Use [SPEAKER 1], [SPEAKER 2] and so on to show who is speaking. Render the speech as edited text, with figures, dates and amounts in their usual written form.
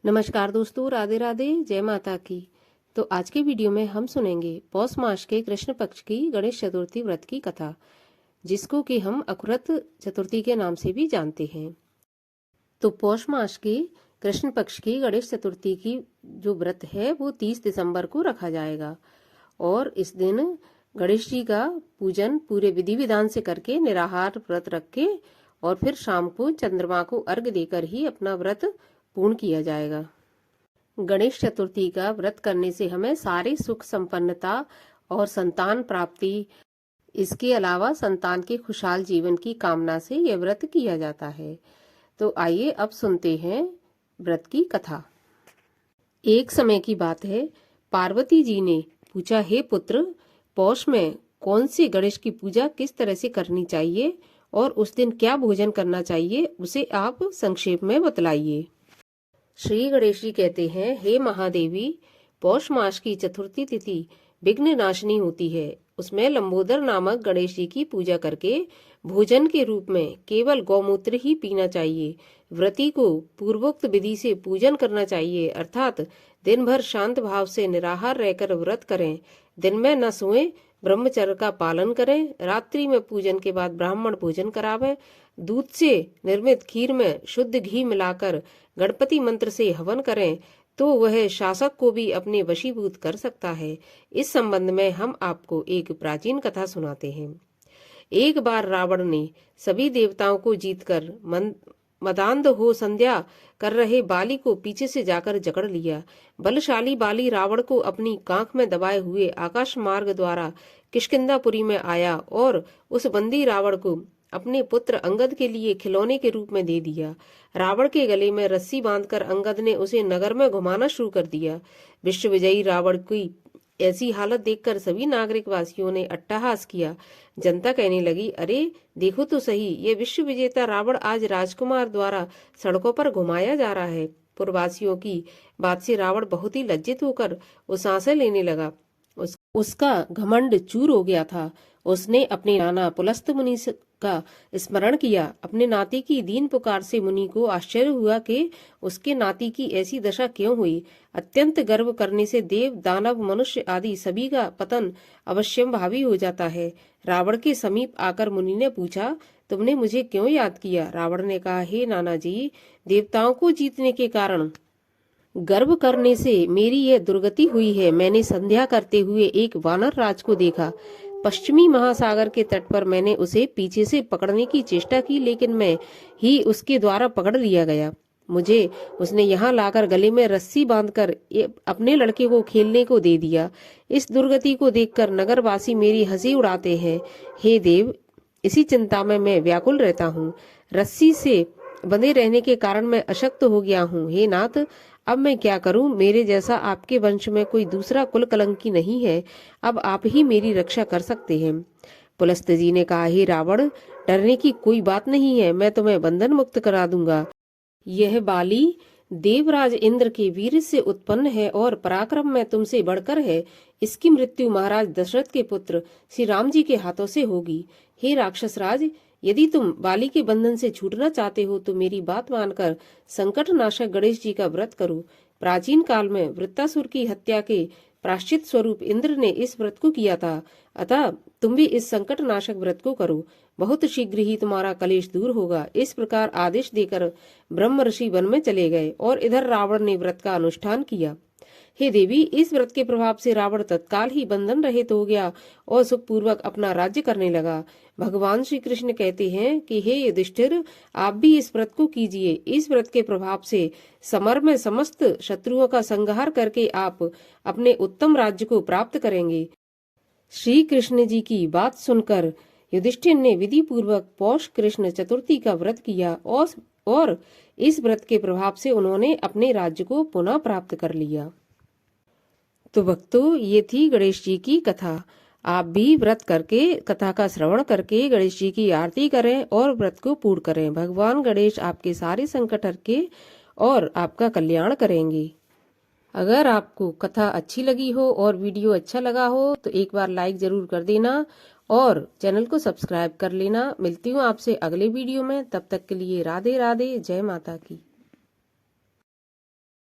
[SPEAKER 1] नमस्कार दोस्तों, राधे राधे, जय माता की। तो आज के वीडियो में हम सुनेंगे पौष मास के कृष्ण पक्ष की गणेश चतुर्थी व्रत की कथा, जिसको कि हम अखुरत चतुर्थी के नाम से भी जानते हैं। तो पौष मास के कृष्ण पक्ष की गणेश चतुर्थी की जो व्रत है वो 30 दिसंबर को रखा जाएगा और इस दिन गणेश जी का पूजन पूरे विधि विधान से करके निराहार व्रत रख के और फिर शाम को चंद्रमा को अर्घ्य देकर ही अपना व्रत पूर्ण किया जाएगा। गणेश चतुर्थी का व्रत करने से हमें सारी सुख संपन्नता और संतान प्राप्ति, इसके अलावा संतान के खुशहाल जीवन की कामना से यह व्रत किया जाता है। तो आइए अब सुनते हैं व्रत की कथा। एक समय की बात है, पार्वती जी ने पूछा, हे पुत्र, पौष में कौन से गणेश की पूजा किस तरह से करनी चाहिए और उस दिन क्या भोजन करना चाहिए, उसे आप संक्षेप में बतलाइए। श्री गणेश जी कहते हैं, हे महादेवी, पौष मास की चतुर्थी तिथि विघ्न नाशनी होती है। उसमें लंबोदर नामक गणेश जी की पूजा करके भोजन के रूप में केवल गौमूत्र ही पीना चाहिए। व्रती को पूर्वोक्त विधि से पूजन करना चाहिए, अर्थात दिन भर शांत भाव से निराहार रहकर व्रत करें। दिन में न सोएं, ब्रह्मचर्य का पालन करें। रात्रि में पूजन के बाद ब्राह्मण भोजन करावें। दूध से निर्मित खीर में शुद्ध घी मिलाकर गणपति मंत्र से हवन करें तो वह शासक को भी अपने वशीभूत कर सकता है। इस संबंध में हम आपको एक प्राचीन कथा सुनाते हैं। एक बार रावण ने सभी देवताओं को जीतकर मदांध हो संध्या कर रहे बाली को पीछे से जाकर जकड़ लिया। बलशाली बाली रावण को अपनी कांख में दबाए हुए आकाश मार्ग द्वारा किष्किंधापुरी में आया और उस बंदी रावण को अपने पुत्र अंगद के लिए खिलौने के रूप में दे दिया। रावण के गले में रस्सी बांधकर अंगद ने उसे नगर में घुमाना शुरू कर दिया। विश्व विजयी रावण की ऐसी हालत देखकर सभी नागरिक वासियों ने अट्टहास किया। जनता कहने लगी, अरे देखो तो सही, ये विश्व विजेता रावण आज राजकुमार द्वारा सड़कों पर घुमाया जा रहा है। पुरवासियों की बात से रावण बहुत ही लज्जित होकर सांसें लेने लगा। उसका घमंड चूर हो गया था। उसने अपने नाना पुलस्त मुनि का स्मरण किया। अपने नाती की दीन पुकार से मुनि को आश्चर्य हुआ कि उसके नाती की ऐसी दशा क्यों हुई। अत्यंत गर्व करने से देव, दानव, मनुष्य आदि सभी का पतन अवश्यंभावी हो जाता है। रावण के समीप आकर मुनि ने पूछा, तुमने मुझे क्यों याद किया? रावण ने कहा, हे नाना जी, देवताओं को जीतने के कारण गर्व करने से मेरी यह दुर्गति हुई है। मैंने संध्या करते हुए एक वानर राज को देखा। पश्चिमी महासागर के तट पर मैंने उसे पीछे से पकड़ने की चेष्टा की, लेकिन मैं ही उसके द्वारा पकड़ लिया गया। मुझे उसने यहाँ लाकर गले में रस्सी बांधकर अपने लड़के को खेलने को दे दिया। इस दुर्गति को देखकर नगरवासी मेरी हंसी उड़ाते हैं। हे देव, इसी चिंता में मैं व्याकुल रहता हूँ। रस्सी से बंधे रहने के कारण मैं अशक्त हो गया हूँ। हे नाथ, अब मैं क्या करूं? मेरे जैसा आपके वंश में कोई दूसरा कुल कलंकी नहीं है। अब आप ही मेरी रक्षा कर सकते हैं। पुलस्त जी ने कहा, हे रावण, डरने की कोई बात नहीं है। मैं तुम्हें बंधन मुक्त करा दूंगा। यह बाली देवराज इंद्र के वीर से उत्पन्न है और पराक्रम में तुमसे बढ़कर है। इसकी मृत्यु महाराज दशरथ के पुत्र श्री राम जी के हाथों से होगी। हे राक्षस राज, यदि तुम बाली के बंधन से छूटना चाहते हो तो मेरी बात मानकर संकट नाशक गणेश जी का व्रत करो। प्राचीन काल में वृत्तासुर की हत्या के प्राश्चित स्वरूप इंद्र ने इस व्रत को किया था, अतः तुम भी इस संकट नाशक व्रत को करो। बहुत शीघ्र ही तुम्हारा कलेश दूर होगा। इस प्रकार आदेश देकर ब्रह्म ऋषि वन में चले गए और इधर रावण ने व्रत का अनुष्ठान किया। हे देवी, इस व्रत के प्रभाव से रावण तत्काल ही बंधन रहित हो गया और सुखपूर्वक अपना राज्य करने लगा। भगवान श्री कृष्ण कहते हैं कि हे युधिष्ठिर, आप भी इस व्रत को कीजिए। इस व्रत के प्रभाव से समर में समस्त शत्रुओं का संहार करके आप अपने उत्तम राज्य को प्राप्त करेंगे। श्री कृष्ण जी की बात सुनकर युधिष्ठिर ने विधि पूर्वक पौष कृष्ण चतुर्थी का व्रत किया और इस व्रत के प्रभाव से उन्होंने अपने राज्य को पुनः प्राप्त कर लिया। तो भक्तों, ये थी गणेश जी की कथा। आप भी व्रत करके, कथा का श्रवण करके गणेश जी की आरती करें और व्रत को पूर्ण करें। भगवान गणेश आपके सारे संकट हर के और आपका कल्याण करेंगे। अगर आपको कथा अच्छी लगी हो और वीडियो अच्छा लगा हो तो एक बार लाइक जरूर कर देना और चैनल को सब्सक्राइब कर लेना। मिलती हूँ आपसे अगले वीडियो में, तब तक के लिए राधे राधे, जय माता की।